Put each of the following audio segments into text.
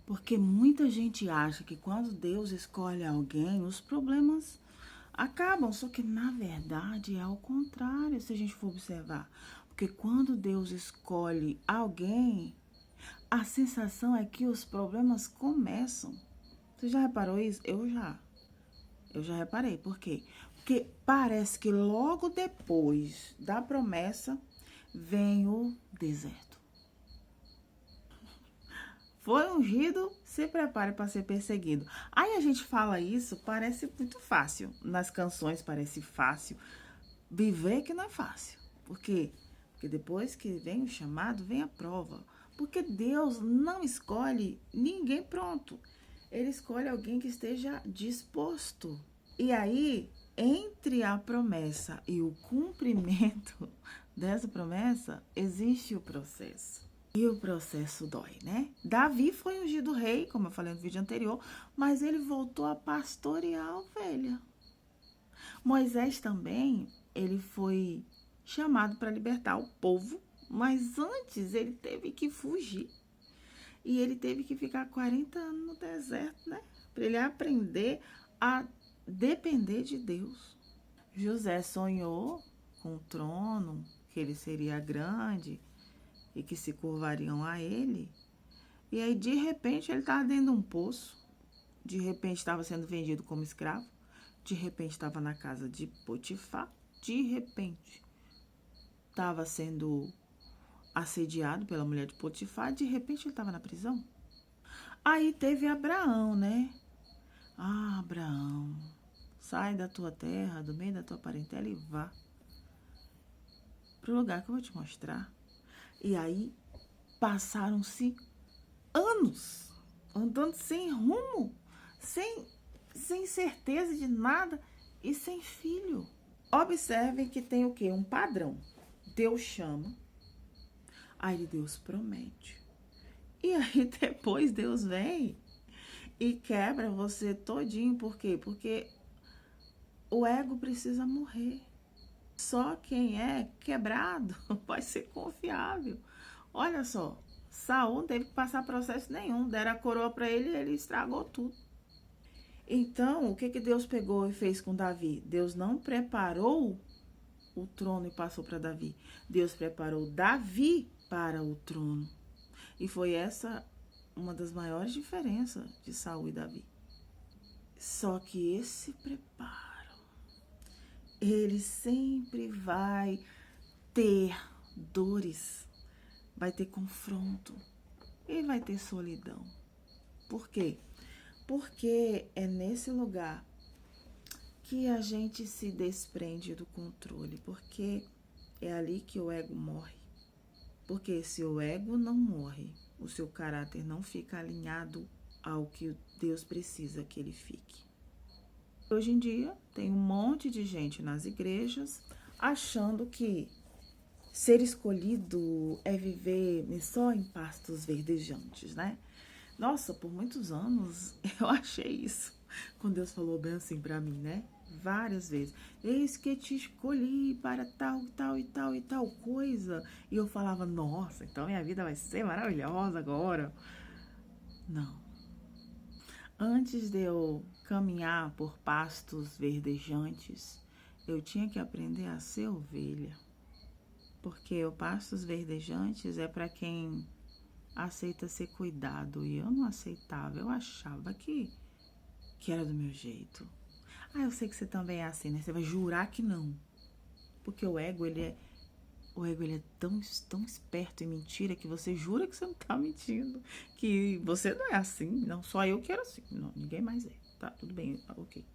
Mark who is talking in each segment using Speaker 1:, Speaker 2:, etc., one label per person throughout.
Speaker 1: Porque muita gente acha que quando Deus escolhe alguém, os problemas acabam. Só que, na verdade, é ao contrário, se a gente for observar. Porque quando Deus escolhe alguém, a sensação é que os problemas começam. Você já reparou isso? Eu já. Eu já reparei. Por quê? Porque parece que logo depois da promessa vem o deserto. Foi ungido, se prepare para ser perseguido. Aí a gente fala isso, parece muito fácil. Nas canções parece fácil. Viver que não é fácil. Por quê? Porque depois que vem o chamado, vem a prova. Porque Deus não escolhe ninguém pronto. Ele escolhe alguém que esteja disposto. E aí, entre a promessa e o cumprimento dessa promessa, existe o processo. E o processo dói, né? Davi foi ungido rei, como eu falei no vídeo anterior, mas ele voltou a pastorear a ovelha. Moisés também, ele foi chamado para libertar o povo, mas antes ele teve que fugir. E ele teve que ficar 40 anos no deserto, né? Para ele aprender a depender de Deus. José sonhou com o trono, que ele seria grande e que se curvariam a ele. E aí, de repente, ele estava dentro de um poço. De repente, estava sendo vendido como escravo. De repente, estava na casa de Potifar. De repente, estava sendo assediado pela mulher de Potifar. De repente, ele estava na prisão. Aí teve Abraão, né? Ah, Abraão, sai da tua terra, do meio da tua parentela e vá pro lugar que eu vou te mostrar. E aí, passaram-se anos andando sem rumo, sem certeza de nada e sem filho. Observem que tem o quê? Um padrão. Deus chama, aí Deus promete. E aí depois Deus vem e quebra você todinho. Por quê? Porque o ego precisa morrer. Só quem é quebrado vai ser confiável. Olha só, Saul não teve que passar processo nenhum. Deram a coroa para ele e ele estragou tudo. Então, o que Deus pegou e fez com Davi? Deus não preparou o trono e passou para Davi. Deus preparou Davi para o trono. E foi essa uma das maiores diferenças de Saul e Davi. Só que esse preparo, ele sempre vai ter dores, vai ter confronto e vai ter solidão. Por quê? Porque é nesse lugar que a gente se desprende do controle, porque é ali que o ego morre. Porque se o ego não morre, o seu caráter não fica alinhado ao que Deus precisa que ele fique. Hoje em dia, tem um monte de gente nas igrejas achando que ser escolhido é viver só em pastos verdejantes, né? Nossa, por muitos anos eu achei isso. Quando Deus falou bem assim pra mim, né? Várias vezes. Eis que te escolhi para tal, tal e tal e tal coisa. E eu falava, nossa, então minha vida vai ser maravilhosa agora. Não. Antes de eu caminhar por pastos verdejantes, eu tinha que aprender a ser ovelha. Porque o pastos verdejantes é para quem aceita ser cuidado. E eu não aceitava. Eu achava que era do meu jeito. Ah, eu sei que você também é assim, né? Você vai jurar que não. Porque o ego, ele é tão esperto em mentira que você jura que você não tá mentindo. Que você não é assim. Não, só eu que era assim. Não, ninguém mais é. Tá, tudo bem, ok.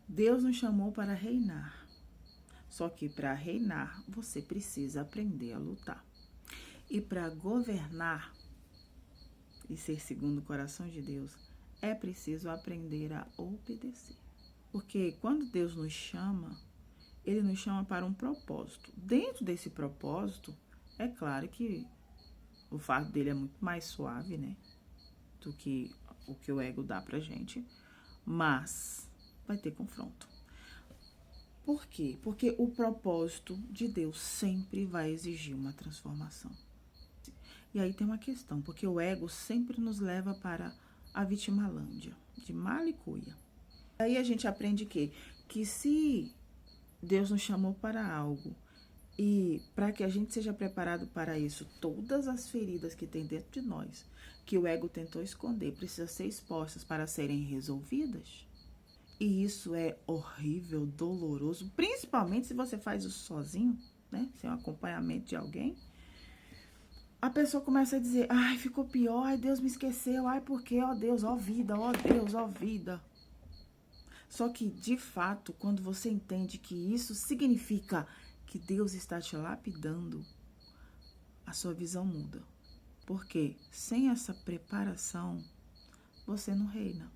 Speaker 1: Deus nos chamou para reinar. Só que para reinar, você precisa aprender a lutar. E para governar e ser segundo o coração de Deus, é preciso aprender a obedecer. Porque quando Deus nos chama, Ele nos chama para um propósito. Dentro desse propósito, é claro que o fardo dele é muito mais suave, né? Do que o que o ego dá pra gente. Mas vai ter confronto. Por quê? Porque o propósito de Deus sempre vai exigir uma transformação. E aí tem uma questão, porque o ego sempre nos leva para a Vitimalândia, de Malicuia. Aí a gente aprende que se Deus nos chamou para algo e para que a gente seja preparado para isso, todas as feridas que tem dentro de nós, que o ego tentou esconder, precisam ser expostas para serem resolvidas. E isso é horrível, doloroso, principalmente se você faz isso sozinho, né? Sem um acompanhamento de alguém. A pessoa começa a dizer, ai, ficou pior, ai, Deus me esqueceu, ai, por quê? Ó Deus, ó vida, ó Deus, ó vida. Só que, de fato, quando você entende que isso significa que Deus está te lapidando, a sua visão muda. Porque sem essa preparação, você não reina.